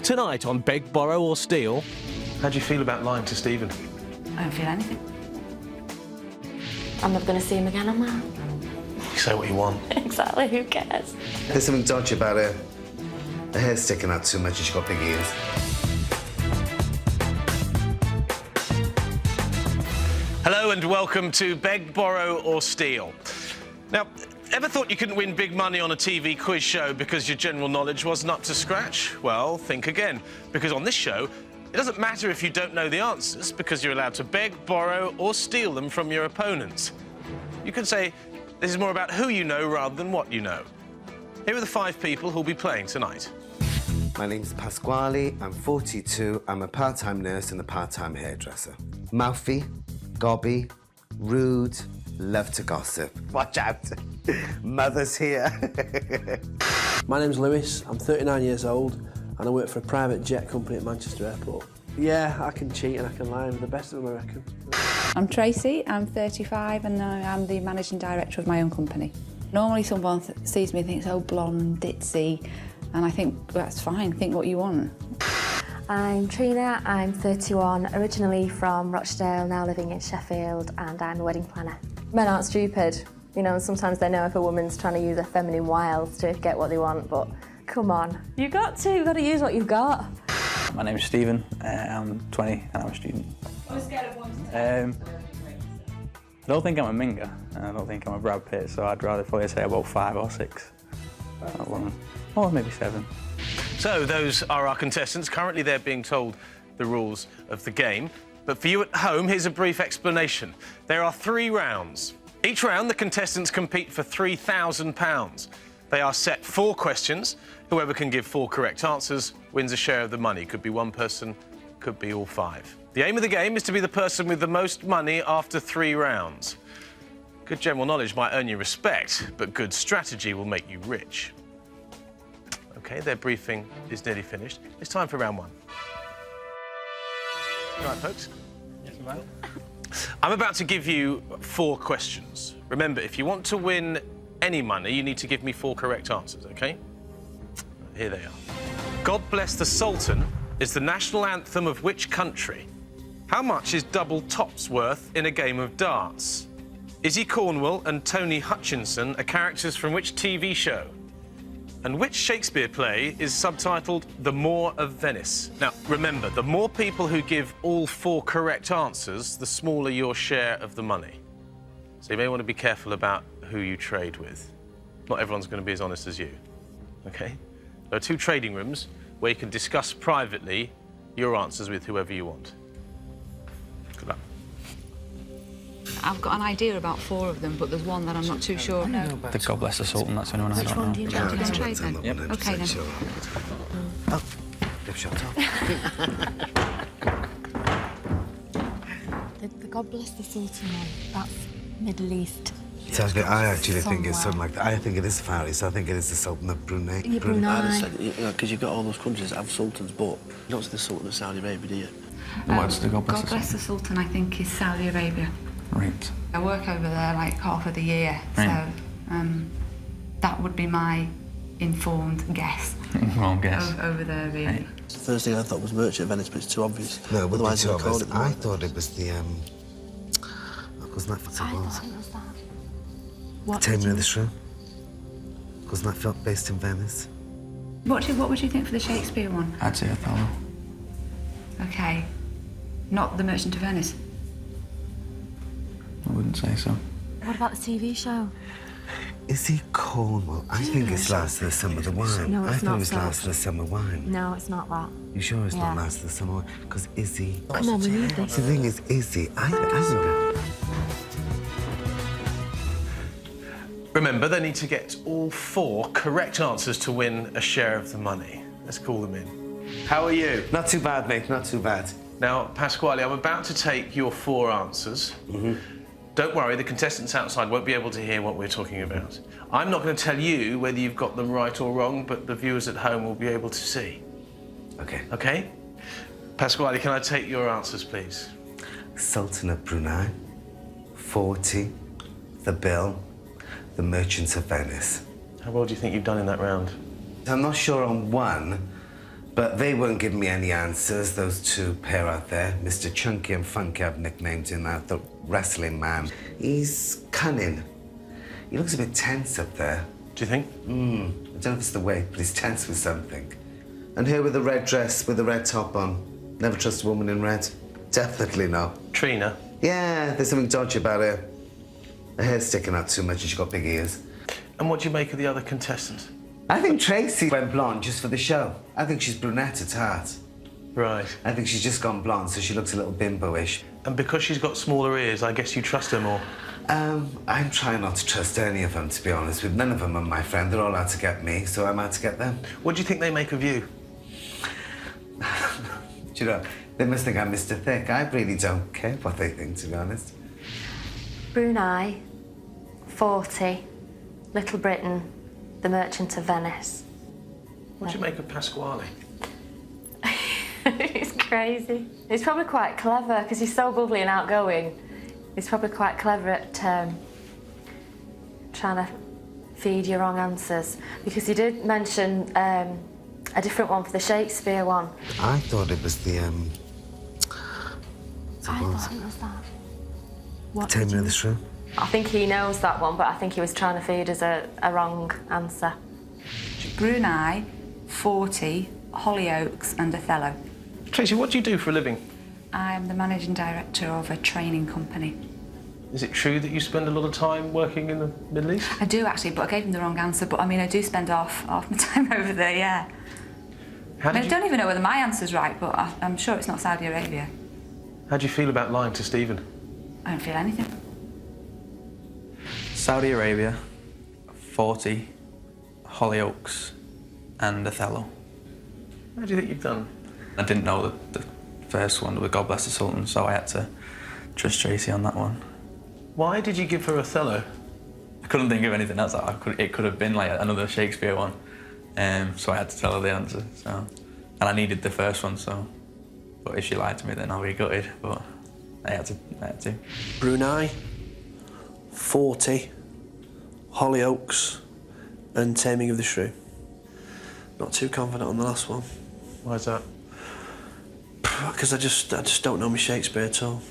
Tonight on Beg, Borrow or Steal. How do you feel about lying to Stephen? I don't feel anything. I'm never going to see him again, am I? You say what you want. Exactly, who cares? There's something dodgy about her. Her hair's sticking out too much and she's got big ears. Hello and welcome to Beg, Borrow or Steal. Now, ever thought you couldn't win big money on a TV quiz show because your general knowledge wasn't up to scratch? Well, think again, because on this show, it doesn't matter if you don't know the answers, because you're allowed to beg, borrow or steal them from your opponents. You could say this is more about who you know rather than what you know. Here are the 5 people who'll be playing tonight. My name's Pasquale, I'm 42, I'm a part-time nurse and a part-time hairdresser. Mouthy, gobby, rude, love to gossip. Watch out, mother's here. My name's Lewis, I'm 39 years old and I work for a private jet company at Manchester Airport. Yeah, I can cheat and I can lie, I'm the best of them, I reckon. I'm Tracy, I'm 35 and I'm the managing director of my own company. Normally someone sees me and thinks, oh, blonde, ditzy, and I think, well, that's fine, think what you want. I'm Trina, I'm 31, originally from Rochdale, now living in Sheffield, and I'm the wedding planner. Men aren't stupid. You know, sometimes they know if a woman's trying to use their feminine wiles to get what they want, but come on, you've got to use what you've got. My name's Stephen, I'm 20 and I'm a student. On a scale of 1 to 10? I don't think I'm a minger, and I don't think I'm a Brad Pitt, so I'd rather probably say about 5 or 6. Or maybe 7. So those are our contestants. Currently they're being told the rules of the game. But for you at home, here's a brief explanation. There are 3 rounds. Each round, the contestants compete for £3,000. They are set 4 questions. Whoever can give 4 correct answers wins a share of the money. Could be one person, could be all 5. The aim of the game is to be the person with the most money after 3 rounds. Good general knowledge might earn you respect, but good strategy will make you rich. OK, their briefing is nearly finished. It's time for round 1. All right, folks? Yes, ma'am. I'm about to give you 4 questions. Remember, if you want to win any money, you need to give me 4 correct answers, OK? Here they are. God Bless the Sultan is the national anthem of which country? How much is double tops worth in a game of darts? Izzy Cornwell and Tony Hutchinson are characters from which TV show? And which Shakespeare play is subtitled The Moor of Venice? Now, remember, the more people who give all 4 correct answers, the smaller your share of the money. So you may want to be careful about who you trade with. Not everyone's going to be as honest as you, OK? There are 2 trading rooms where you can discuss privately your answers with whoever you want. Good luck. I've got an idea about 4 of them, but there's one that I'm not too sure. The God Bless the Sultan, that's the only one I Which don't one know. do you want to go trade then? Yep. OK then. Sure. Oh, they've shut up. The God Bless the Sultan one, that's Middle East. I actually think it's something like that. I think it is Faris. I think it is the Sultan of Brunei. Yeah, Brunei. Because you've got all those countries that have sultans, but you don't see the Sultan of Saudi Arabia, do you? What's the God Bless God the Bless the Sultan, I think, is Saudi Arabia. Right. I work over there like half of the year, Right. so that would be my informed guess. Wrong guess. Over there, really. Right. The first thing I thought was Merchant of Venice, but it's too obvious. No, it Otherwise would they'd be call too it. obvious. I thought it was the wasn't that fucking was? What was that? What Taming of the Shrew. Wasn't that film based in Venice? What would you think for the Shakespeare one? I'd say Othello. OK. Not The Merchant of Venice. I wouldn't say so. What about the TV show? Is he Cornwall? I think it's Last of the Summer Wine. No, it's I thought not it was so. Last of the Summer Wine. No, it's not that. You sure it's not Yeah. Last of the Summer Wine? Because Izzy... Come on, we need this. The thing is, Izzy, I think... Remember, they need to get all 4 correct answers to win a share of the money. Let's call them in. How are you? Not too bad, mate, not too bad. Now, Pasquale, I'm about to take your 4 answers. Don't worry, the contestants outside won't be able to hear what we're talking about. I'm not going to tell you whether you've got them right or wrong, but the viewers at home will be able to see. OK. OK? Pasquale, can I take your answers, please? Sultan of Brunei, 40, The Bill, The Merchants of Venice. How well do you think you've done in that round? I'm not sure on 1, But they weren't giving me any answers, those two pair out there. Mr. Chunky and Funky, I've nicknamed him that, the wrestling man. He's cunning. He looks a bit tense up there. Do you think? I don't know if it's the weight, but he's tense with something. And here with the red dress, with the red top on. Never trust a woman in red. Definitely no. Trina? Yeah, there's something dodgy about her. Her hair's sticking out too much and she's got big ears. And what do you make of the other contestants? I think Tracy went blonde just for the show. I think she's brunette at heart. Right. I think she's just gone blonde, so she looks a little bimbo-ish. And because she's got smaller ears, I guess you trust her more. I'm trying not to trust any of them, to be honest with. None of them are my friend. They're all out to get me, so I'm out to get them. What do you think they make of you? Do you know, they must think I'm Mr. Thick. I really don't care what they think, to be honest. Brunei, 40, Little Britain, The Merchant of Venice. What do you make of Pasquale? He's crazy. He's probably quite clever because he's so bubbly and outgoing. He's probably quite clever at trying to feed you wrong answers. Because he did mention a different one for the Shakespeare one. I thought it was the, I thought it was that. What Taming of the Shrew. I think he knows that one, but I think he was trying to feed us a wrong answer. Brunei, 40, Hollyoaks and Othello. Tracy, what do you do for a living? I'm the managing director of a training company. Is it true that you spend a lot of time working in the Middle East? I do actually, but I gave him the wrong answer. But I mean, I do spend half my time over there, yeah. I don't even know whether my answer's right, but I'm sure it's not Saudi Arabia. How do you feel about lying to Stephen? I don't feel anything. Saudi Arabia, 40, Hollyoaks, and Othello. How do you think you've done? I didn't know the first one with God Bless the Sultan, so I had to trust Tracy on that one. Why did you give her Othello? I couldn't think of anything else. It could have been like another Shakespeare one, so I had to tell her the answer. So, and I needed the first one, so. But if she lied to me, then I'll be gutted. But I had to. Brunei, 40, Hollyoaks, and Taming of the Shrew. Not too confident on the last one. Why is that? Because I just don't know my Shakespeare at all.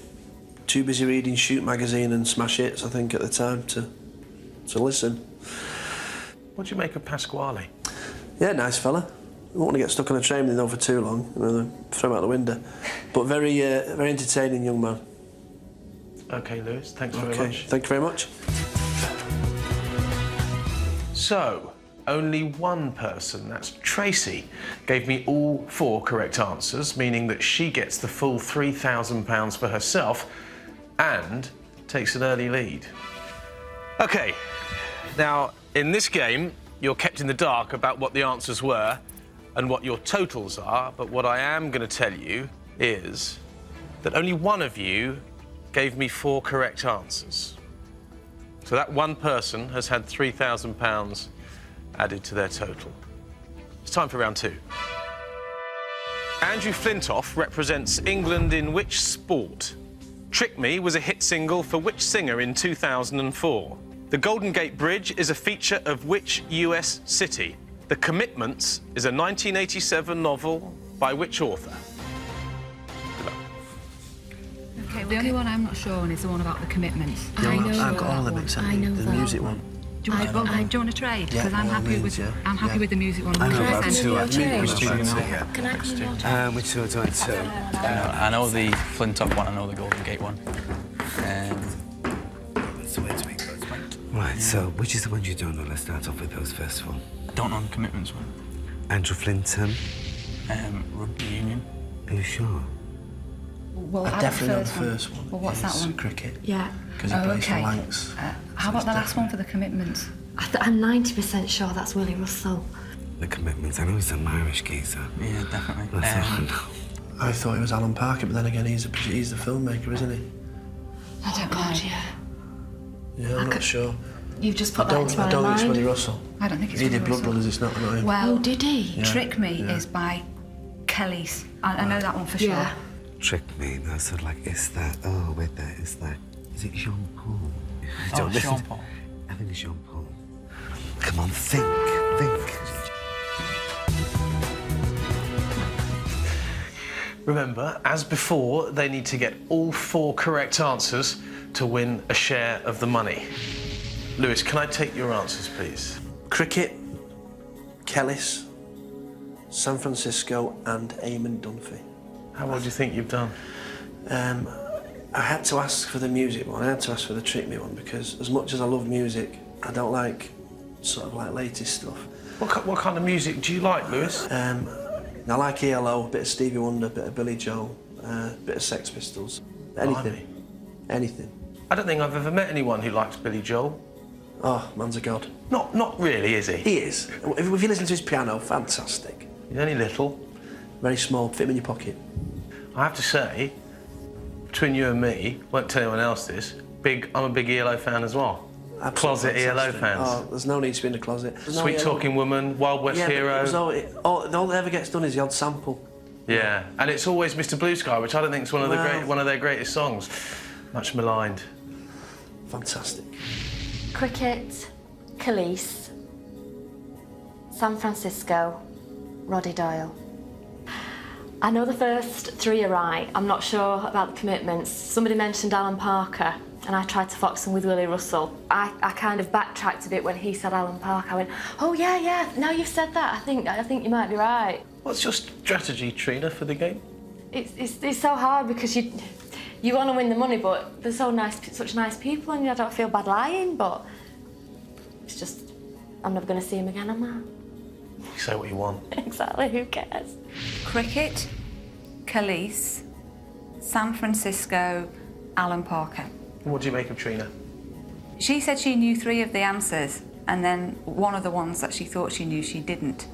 Too busy reading Shoot magazine and Smash Hits, I think, at the time to listen. What do you make of Pasquale? Yeah, nice fella. I don't want to get stuck on a train with him though for too long. You know, throw him out the window. But very entertaining young man. OK, Lewis, thanks very much. Thank you very much. So, only one person, that's Tracy, gave me all 4 correct answers, meaning that she gets the full £3,000 for herself and takes an early lead. OK, now, in this game, you're kept in the dark about what the answers were and what your totals are, but what I am going to tell you is that only one of you gave me 4 correct answers. So that one person has had £3,000 added to their total. It's time for round 2. Andrew Flintoff represents England in which sport? Trick Me was a hit single for which singer in 2004? The Golden Gate Bridge is a feature of which US city? The Commitments is a 1987 novel by which author? Okay, the only one I'm not sure on is the one about the commitments. I've got all of them except the music one. Do you want to trade? Because I'm happy with with the music one. I know about 2. Can I come in your Which 2 do I do? I know the Flintoff one. I know the Golden Gate one. Right, so which is the one you don't know? Let's start off with those first of all. I don't know the Commitments one. Andrew Flinton. Rugby Union. Are you sure? Well, I definitely know the first one. Well, what's that one? Cricket. Yeah. Because he plays for Lancs. How about the last one for the Commitments? I'm 90% sure that's Willie Russell. The Commitments. I know he's an Irish geezer. Yeah, definitely. That's all I know. I thought it was Alan Parker, but then again, he's the filmmaker, isn't he? I don't know. Yeah, I'm not sure. You've just put I don't think it's Willie Russell. I don't think it's He did Willie Blood Russell. Brothers, it's not him. Well, did he? Yeah. Trick Me is by Kelly's. I know that one for sure. Yeah. Trick Me. That's sort of like, is that? Oh, wait there. Is that? Is it Jean Paul? Oh, Jean Paul. I think it's Jean Paul. Come on, think. Remember, as before, they need to get all 4 correct answers to win a share of the money. Lewis, can I take your answers, please? Cricket, Kellis, San Francisco and Eamon Dunphy. How well do you think you've done? I had to ask for the music one, I had to ask for the Trick Me one because as much as I love music, I don't like sort of like latest stuff. What kind of music do you like, Lewis? I like ELO, a bit of Stevie Wonder, a bit of Billy Joel, a bit of Sex Pistols. Anything. Blimey. Anything. I don't think I've ever met anyone who likes Billy Joel. Oh, man's a god. Not really, is he? He is. If you listen to his piano, fantastic. He's only little. Very small, fit him in your pocket. I have to say, between you and me, won't tell anyone else this, I'm a big ELO fan as well. Absolutely Closet ELO fantastic. fans. Oh, there's no need to be in the closet. Sweet Talking Woman, Wild West Hero. All that ever gets done is the odd sample. Yeah, and it's always Mr. Blue Sky, which I don't think is one of their greatest songs. Much maligned. Fantastic. Cricket, Khalees, San Francisco, Roddy Doyle. I know the first 3 are right. I'm not sure about the commitments. Somebody mentioned Alan Parker, and I tried to fox him with Willie Russell. I kind of backtracked a bit when he said Alan Parker. I went, oh yeah, now you've said that, I think you might be right. What's your strategy, Trina, for the game? It's so hard because you want to win the money, but they're such nice people, and I don't feel bad lying, but it's just, I'm never going to see him again, am I? You say what you want. Exactly, who cares? Cricket, Khalees, San Francisco, Alan Parker. What do you make of Trina? She said she knew 3 of the answers, and then one of the ones that she thought she knew, she didn't.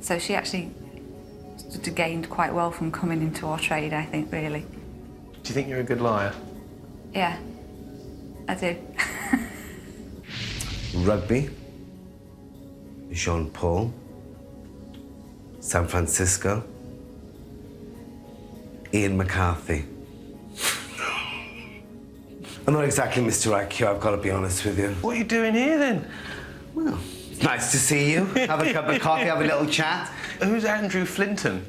So she actually gained quite well from coming into our trade, I think, really. Do you think you're a good liar? Yeah, I do. Rugby, Jean Paul, San Francisco, Ian McCarthy. I'm not exactly Mr. IQ, I've got to be honest with you. What are you doing here, then? Well, it's nice to see you. Have a cup of coffee, have a little chat. Who's Andrew Flinton?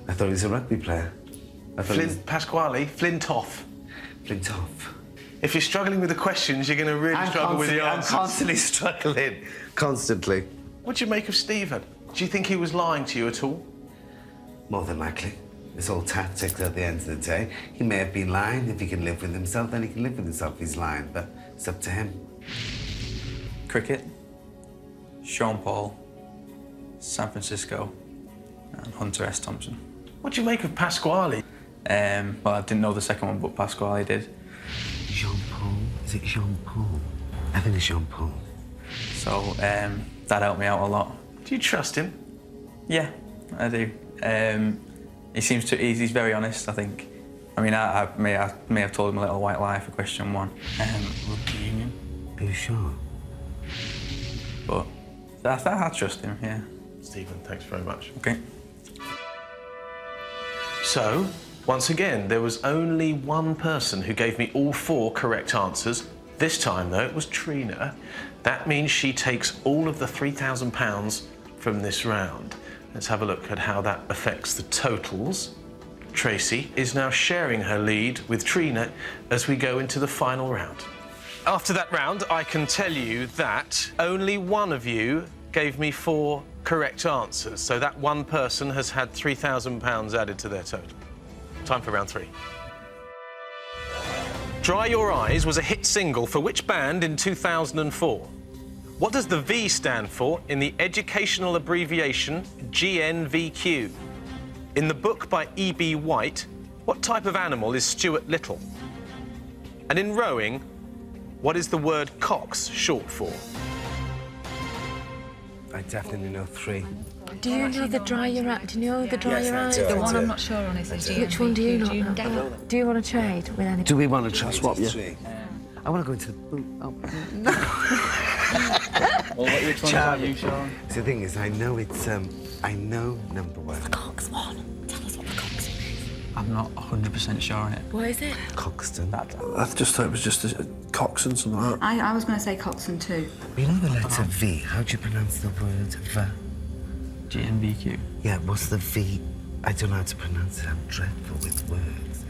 I thought he was a rugby player. Pasquale? Flintoff. Flintoff. If you're struggling with the questions, you're going to really struggle with the answers. I'm constantly struggling. Constantly. What do you make of Stephen? Do you think he was lying to you at all? More than likely. It's all tactics at the end of the day. He may have been lying. If he can live with himself, then he can live with himself if he's lying, but it's up to him. Cricket, Sean Paul, San Francisco, and Hunter S. Thompson. What do you make of Pasquale? Well, I didn't know the second one, but Pasquale did. Jean Paul? Is it Jean Paul? I think it's Jean Paul. So that helped me out a lot. Do you trust him? Yeah, I do. He's very honest, I think. I mean, I may have told him a little white lie for question 1. Rugby union. Are you sure? But I trust him, yeah. Stephen, thanks very much. Okay. So, once again, there was only one person who gave me all 4 correct answers. This time, though, it was Trina. That means she takes all of the £3,000 from this round. Let's have a look at how that affects the totals. Tracy is now sharing her lead with Trina as we go into the final round. After that round, I can tell you that only one of you gave me 4 correct answers, so that one person has had £3,000 added to their total. Time for round 3. Dry Your Eyes was a hit single for which band in 2004? What does the V stand for in the educational abbreviation GNVQ? In the book by E.B. White, what type of animal is Stuart Little? And in rowing, what is the word cox short for? I definitely know 3. Do you know the Dry Your Eyes? Do you know the Dry Your Eyes? The one I'm not sure on is the GMV. Which one do you know? Do you want to trade with any? Do we want to try Swap, yeah. I want to go into the boot. Oh, no. Well, which one are you, Sean? So the thing is, I know it's, I know number 1. Cox one. Tell us what the Cox is. I'm not 100% sure on it. What is it? Coxton. I just thought it was just a coxswain, something like that. I was going to say Coxon too. You know the letter V? How do you pronounce the word V? GNVQ. Yeah, what's the V I don't know how to pronounce it. I'm dreadful with words.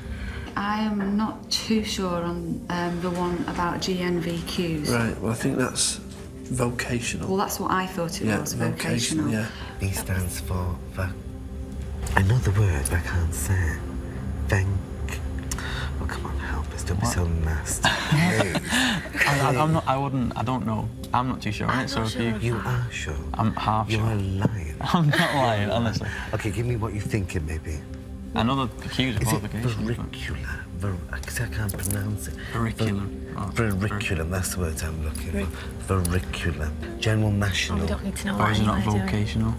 I am not too sure on the one about GNVQs. Right, well, I think that's vocational. Well, that's what I thought it was, vocational. Yeah. V stands for... I know the word, but I can't say it. Oh, come on, help us. Don't be so nasty. I don't know. I'm not too sure on it, so if you... You are sure? I'm half sure. You're lying. I'm not lying, honestly. OK, give me what you're thinking, maybe. I know the Q's are Is it qualifications. verricular? Because I can't pronounce it. Verriculum. Verriculum, that's the word I'm looking for. Verriculum. General National. Oh, we don't need to know Or is it not anyway, do we? vocational?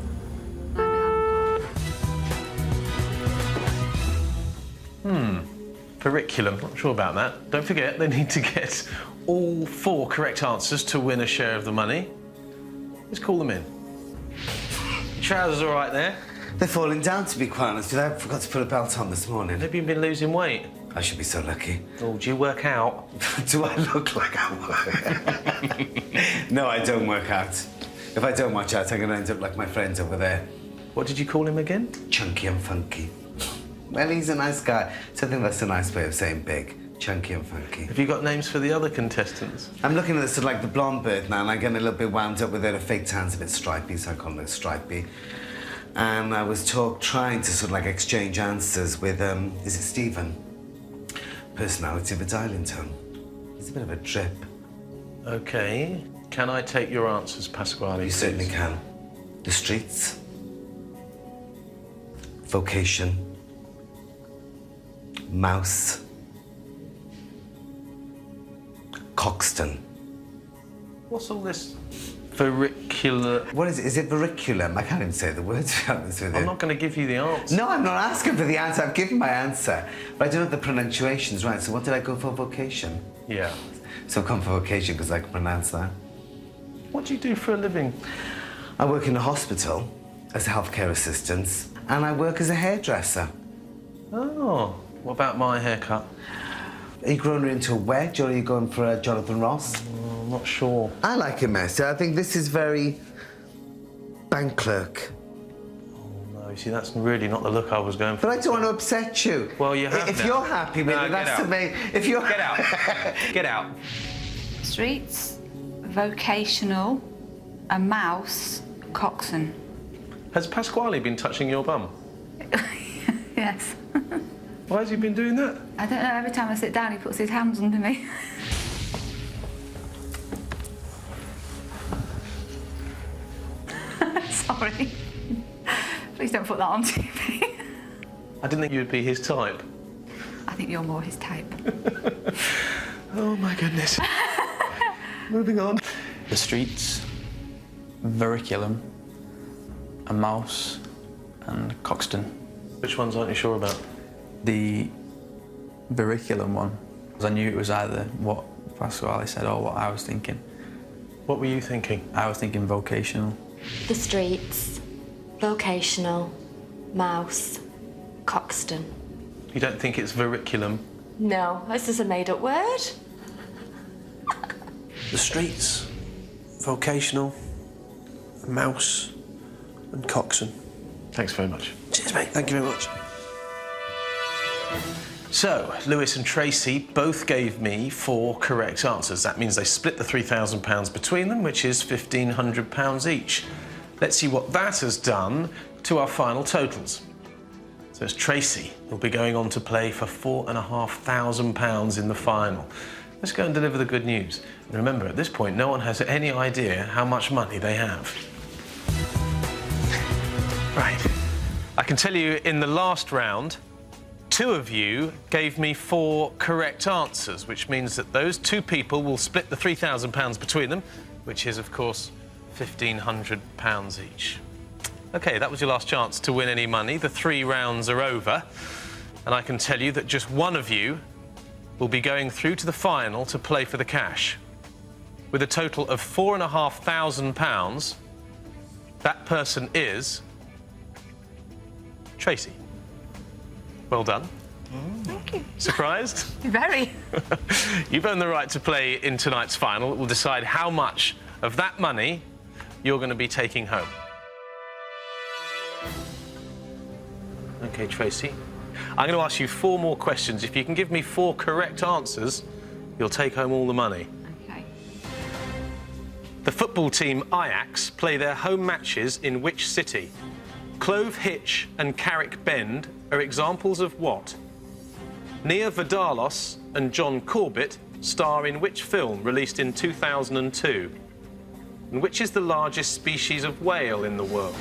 Curriculum, not sure about that. Don't forget, they need to get all 4 correct answers to win a share of the money. Let's call them in. Trousers all right there? They're falling down, to be quite honest with you. I forgot to put a belt on this morning. Maybe you've been losing weight. I should be so lucky. Oh, do you work out? Do I look like I work? No, I don't work out. If I don't watch out, I'm going to end up like my friends over there. What did you call him again? Chunky and funky. Well, he's a nice guy. So I think that's a nice way of saying big. Chunky and funky. Have you got names for the other contestants? I'm looking at this sort of like the blonde bird now, and I'm getting a little bit wound up with it. Her fake tan's a bit stripy, so I call her Stripey. And I was trying to sort of like exchange answers with, is it Stephen? Personality of a dialing tone. He's a bit of a drip. OK. Can I take your answers, Pasquale? You certainly can. The streets. Vocation. Mouse. Coxton. What's all this verricular? What is it? Is it verriculum? I can't even say the word, to be honest with you. I'm not going to give you the answer. No, I'm not asking for the answer. I've given my answer. But I don't know if the pronunciation's right. So what did I go for? Vocation? Yeah. So I've come for vocation because I can pronounce that. What do you do for a living? I work in a hospital as a healthcare assistant, and I work as a hairdresser. Oh, what about my haircut? Are you growing her into a wedge, or are you going for a Jonathan Ross? I'm not sure. I like a mess. I think this is very bank clerk. No, you see, that's really not the look I was going for. But I don't want to upset you. Well, you have If now. you're happy with No, it, get that's out. to me. If you're Get out. Get out. Streets, vocational, a mouse, coxswain. Has Pasquale been touching your bum? Yes. Why has he been doing that? I don't know, every time I sit down he puts his hands under me. Sorry. Please don't put that on TV. I didn't think you'd be his type. I think you're more his type. Oh, my goodness. Moving on. The streets, verriculum, a mouse, and Coxton. Which ones aren't you sure about? The verriculum one, because I knew it was either what Pasquale said or what I was thinking. What were you thinking? I was thinking vocational. The streets, vocational, mouse, Coxton. You don't think it's verriculum? No, this is a made-up word. The streets, vocational, a mouse, and coxswain. Thanks very much. Cheers, mate. Thank you very much. So, Lewis and Tracy both gave me 4 correct answers. That means they split the £3,000 between them, which is £1,500 each. Let's see what that has done to our final totals. So it's Tracy who'll be going on to play for £4,500 in the final. Let's go and deliver the good news. And remember, at this point, no one has any idea how much money they have. Right. I can tell you in the last round, 2 of you gave me 4 correct answers, which means that those 2 people will split the £3,000 between them, which is, of course, £1,500 each. OK, that was your last chance to win any money. The 3 rounds are over. And I can tell you that just one of you will be going through to the final to play for the cash. With a total of £4,500, that person is Tracy. Well done. Thank you. Surprised? Very. You've earned the right to play in tonight's final. It will decide how much of that money you're going to be taking home. OK, Tracy. I'm going to ask you 4 more questions. If you can give me 4 correct answers, you'll take home all the money. OK. The football team Ajax play their home matches in which city? Clove Hitch and Carrick Bend are examples of what? Nia Vardalos and John Corbett star in which film released in 2002? And which is the largest species of whale in the world?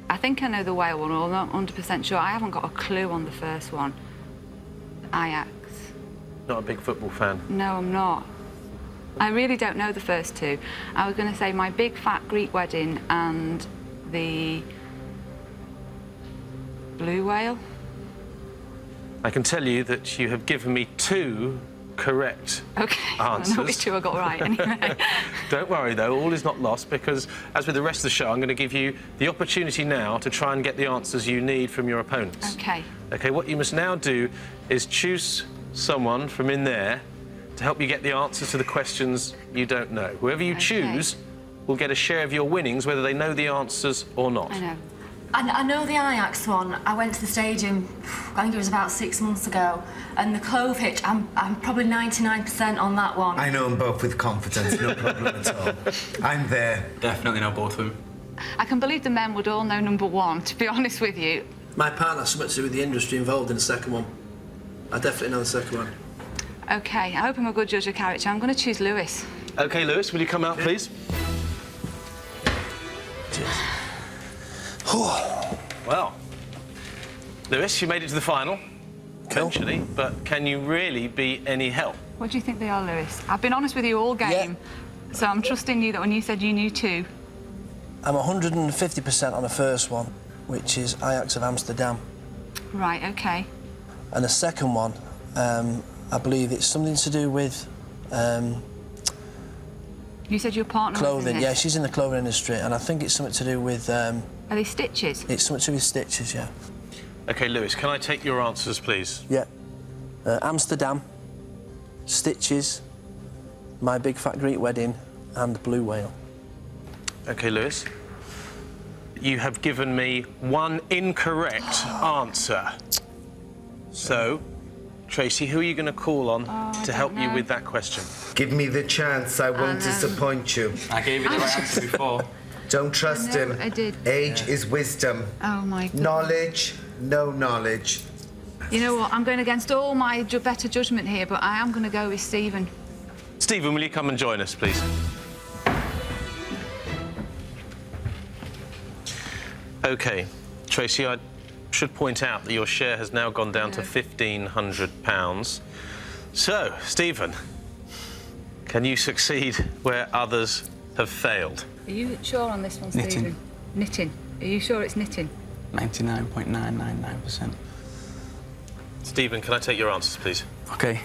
I think I know the whale one, I'm not 100% sure. I haven't got a clue on the first one. Ajax. Not a big football fan. No, I'm not. I really don't know the first 2. I was going to say My Big Fat Greek Wedding and the blue whale. I can tell you that you have given me 2 correct OK, answers. I know which 2 I got right anyway. Don't worry, though, all is not lost, because, as with the rest of the show, I'm going to give you the opportunity now to try and get the answers you need from your opponents. OK. OK, what you must now do is choose someone from in there to help you get the answers to the questions you don't know. Whoever you choose will get a share of your winnings, whether they know the answers or not. I know. I know the Ajax one. I went to the stadium, I think it was about 6 months ago, and the Clove Hitch, I'm probably 99% on that one. I know them both with confidence, no problem at all. I'm there. Definitely know both of them. I can believe the men would all know number 1, to be honest with you. My partner has something to do with the industry involved in the second one. I definitely know the second one. OK, I hope I'm a good judge of character. I'm going to choose Lewis. OK, Lewis, will you come out, please? Well, Lewis, you made it to the final, eventually, but can you really be any help? What do you think they are, Lewis? I've been honest with you all game, so I'm trusting you that when you said you knew 2. I'm 150% on the first one, which is Ajax of Amsterdam. Right, OK. And the second one, I believe it's something to do with You said your partner was in clothing. this? Yeah, she's in the clothing industry, and I think it's something to do with... Are they stitches? It's something to do with stitches, yeah. OK, Lewis, can I take your answers, please? Yeah. Amsterdam, stitches, My Big Fat Greek Wedding, and blue whale. OK, Lewis. You have given me 1 incorrect answer. So, Tracy, who are you going to call on to help you with that question? Give me the chance, I won't disappoint you. I gave you the right answer before. Don't trust him. I did. Age is wisdom. Oh, my goodness. Knowledge, no knowledge. You know what? I'm going against all my better judgment here, but I am going to go with Stephen. Stephen, will you come and join us, please? OK, Tracy, I should point out that your share has now gone down to £1,500. So, Stephen, can you succeed where others have failed? Are you sure on this one, Knitting. Stephen? Knitting. Are you sure it's knitting? 99.999%. Stephen, can I take your answers, please? OK.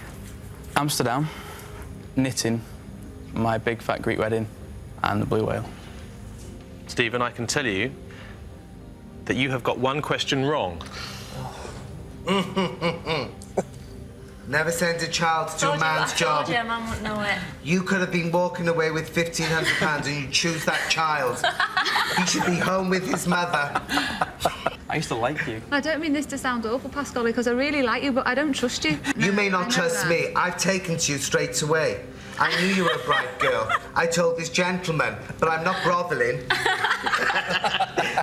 Amsterdam, knitting, My Big Fat Greek Wedding, and the blue whale. Stephen, I can tell you that you have got 1 question wrong. Never send a child to do a man's job. Yeah, man wouldn't know it. You could have been walking away with £1,500 and you choose that child. He should be home with his mother. I used to like you. I don't mean this to sound awful, Pascal, because I really like you, but I don't trust you. You may I not know trust that. me. I've taken to you straight away. I knew you were a bright girl. I told this gentleman, but I'm not grovelling.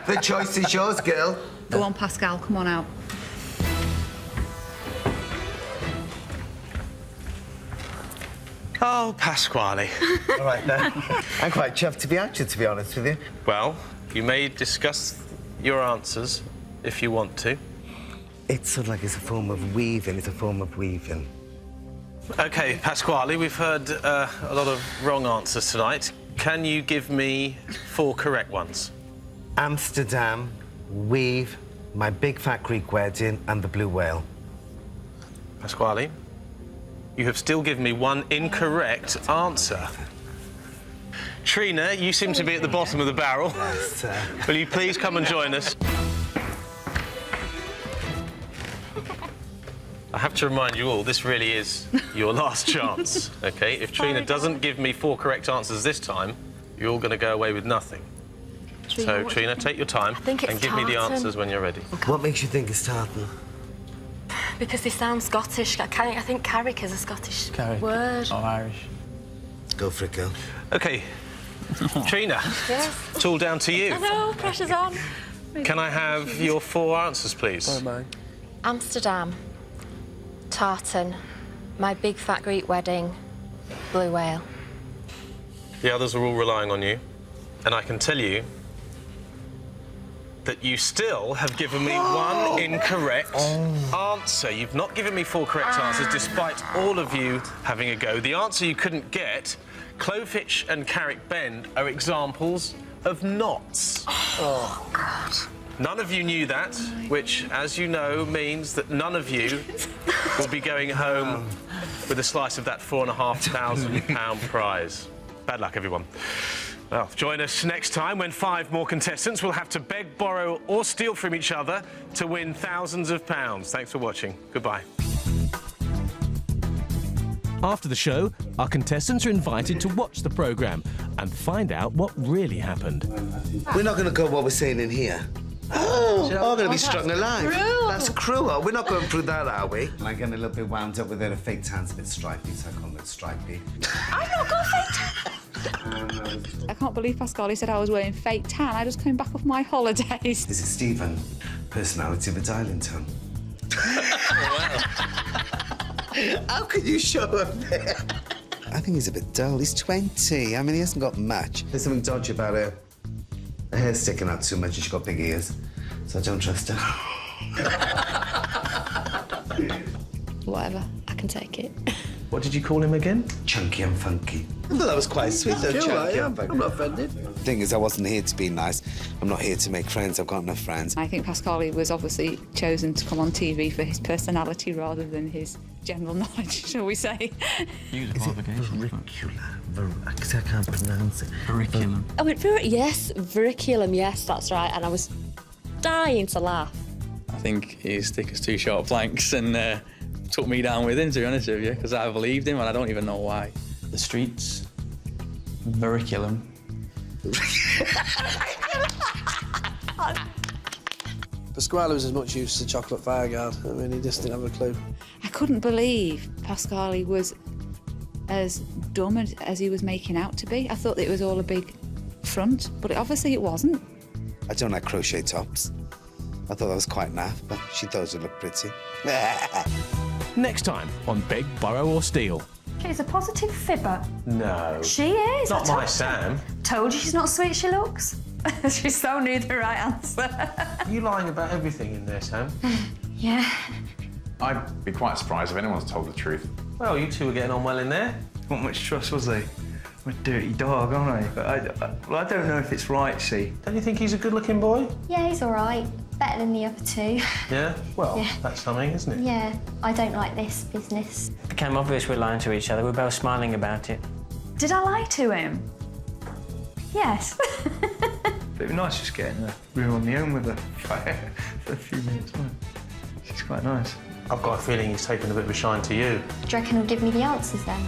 The choice is yours, girl. Go on, Pascal, come on out. Oh, Pasquale. All right, then. I'm quite chuffed to be at you, to be honest with you. Well, you may discuss your answers if you want to. It's sort of like it's a form of weaving. It's a form of weaving. OK, Pasquale, we've heard a lot of wrong answers tonight. Can you give me 4 correct ones? Amsterdam, weave, My Big Fat Greek Wedding, and the blue whale. Pasquale, you have still given me 1 incorrect answer. Trina, you seem to be at the bottom of the barrel. Yes, Will you please come and join us? I have to remind you all, this really is your last chance, OK? If Trina doesn't give me 4 correct answers this time, you're all going to go away with nothing. So, Trina, take your time think it's and give me the tartan. answers when you're ready. What makes you think it's tartan? Because they sound Scottish. I think carrick is a Scottish word. Or Irish. Go for it, girl. OK. Trina, Yes. it's all down to you. I know, pressure's on. Can I have your 4 answers, please? Amsterdam, tartan, my big fat Greek wedding, blue whale. The others are all relying on you. And I can tell you that you still have given me 1 incorrect answer. You've not given me 4 correct answers, despite all of you having a go. The answer you couldn't get, Clovefitch and Carrick Bend are examples of knots. Oh, God. None of you knew that, which, as you know, means that none of you will be going home with a slice of that £4,500 prize. Bad luck, everyone. Well, join us next time when 5 more contestants will have to beg, borrow or steal from each other to win thousands of pounds. Thanks for watching. Goodbye. After the show, our contestants are invited to watch the programme and find out what really happened. We're not going to go what we're saying in here. Oh, we're going to be strung alive. That's cruel. We're not going through that, are we? I'm getting a little bit wound up with it. A fake tan's a bit stripy, so I call it stripy. I've not got a fake tan. I can't believe Pasquale said I was wearing fake tan. I just came back off my holidays. This is Stephen, personality of a dialing tone. How could you show him there? I think he's a bit dull. He's 20. I mean, he hasn't got much. There's something dodgy about her. Her hair's sticking out too much and she's got big ears. So I don't trust her. Whatever, I can take it. What did you call him again? Chunky and funky. Well, that was quite sweet, though, chunky and funky. I'm not offended. The thing is, I wasn't here to be nice. I'm not here to make friends. I've got enough friends. I think Pasquale was obviously chosen to come on TV for his personality rather than his general knowledge, shall we say. Use qualification. I can't pronounce it. Curriculum. I went through it, yes, vermiculum, yes, that's right, and I was dying to laugh. I think his thick as 2 short planks and took me down with him, to be honest with you, because I believed him and I don't even know why. The streets, vermiculum. Pasquale was as much use as a chocolate fireguard. I mean, he just didn't have a clue. I couldn't believe Pasquale was as dumb as he was making out to be. I thought that it was all a big front, but obviously it wasn't. I don't like crochet tops. I thought that was quite naff, but she thought it looked pretty. Next time on Beg, Borrow or Steal. She's a positive fibber. No. She is. Not my Sam. Told you she's not sweet she looks. She so knew the right answer. Are you lying about everything in there, Sam? Yeah. I'd be quite surprised if anyone's told the truth. Well, you two were getting on well in there. Not much trust, was he? I'm a dirty dog, aren't I? But I don't know if it's right, see. Don't you think he's a good-looking boy? Yeah, he's all right. Better than the other 2. Yeah? Well, Yeah. that's something, isn't it? Yeah, I don't like this business. It became obvious we're lying to each other. We're both smiling about it. Did I lie to him? Yes. But it was nice just getting a room on my own with her for a few minutes, wasn't it? She's quite nice. I've got a feeling he's taken a bit of a shine to you. Do you reckon he'll give me the answers then?